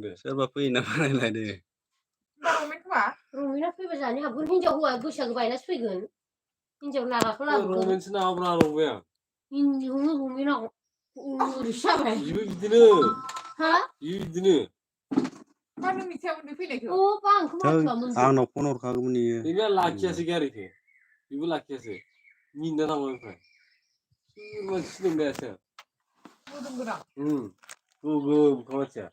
दे सोरबा फैयोना बानायलाय दे बार'मेन खोमा रमिना फैबा जानो हाबगोन हिनजाव हौवा बैसागो बायनासो फैगोन हिनजाव लागाखौ लाबोगोन रमेन्स नामाब्रा रमाया रमिना ओरैसो जाबाय इबो बिदिनो हा इबो बिदिनो मा नों मिथियामोन नों फैनायखौ अ बा आंखौ माथोआमोन आंनाव फन हरखागौमोन इयो इबो लाखियासै गारिखौ इबो लाखियासै मिनिना थांबाय ओमफ्राय मानसि दोंगायासो मोदोमगोनां गोगोम मानसिया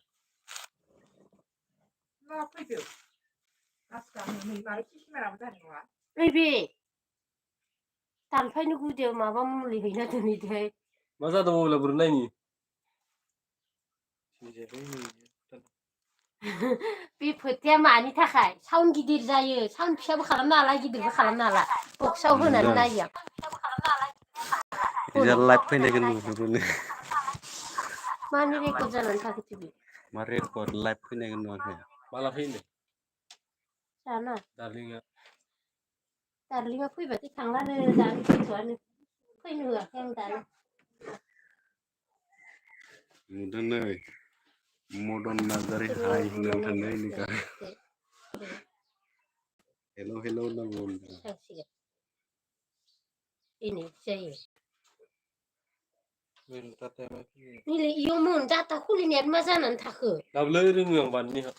मा फैदो गासिबो नै मारै केमेराबो जानाय नङा नैबे दानफायनो गुदियाव माबा मुलि हैना दोनहैदोहाय मा जादों मबाइला बोरै नायनि बे फोथाया मानि थाखाय साउन्ड गिदिर जायो साउन्ड फिसाबो खालामनो हाला गिदिरबो खालामनो हाला बक्सआव होनानै नायो इजा लाइभ फैनायखौ नुहुरोनो मानि रेकर्ड जानानै थाखो टिभि मा रेकर्ड लाइभ फैनायखौ नुवाखै माला फैनो जाना दार्लिंआ फैबाथाय थांलानो दानो फैथ'आनो फैनो होआखै आं दानो नुदों नै मदन नार्जारि हाय होननानै थांदों इनिका हेल' हेल' होननांगौ ini जायो नैलाय इयावमोन डाटा खुलिनाया मा जानानै थाखो दाबलै रोङो आं बानायनो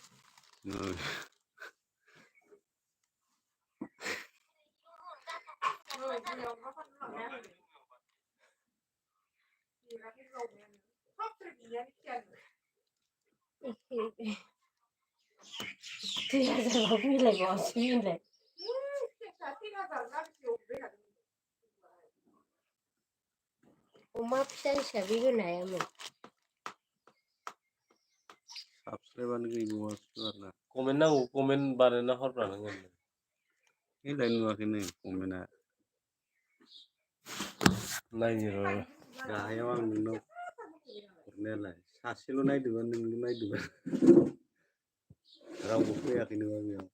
अमा फिसा हिसाबै होनो हायामोन साबस्क्राइबानो गैबावासो आरोना कमेन्ट नांगौ कमेन्ट बानायना हरब्रा नोङो एलाय नुवाखै नै कमेन्टआ नायनि र' गाहायाव आं नोंनाव हरनायालाय सासेल' नायदोंबा नोंल' नायदोंबा रावबो फैयाखै नोङो बेयाव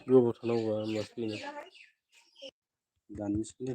गोबाव थानांगौबा होमबासो फैगोन दाननोसैलै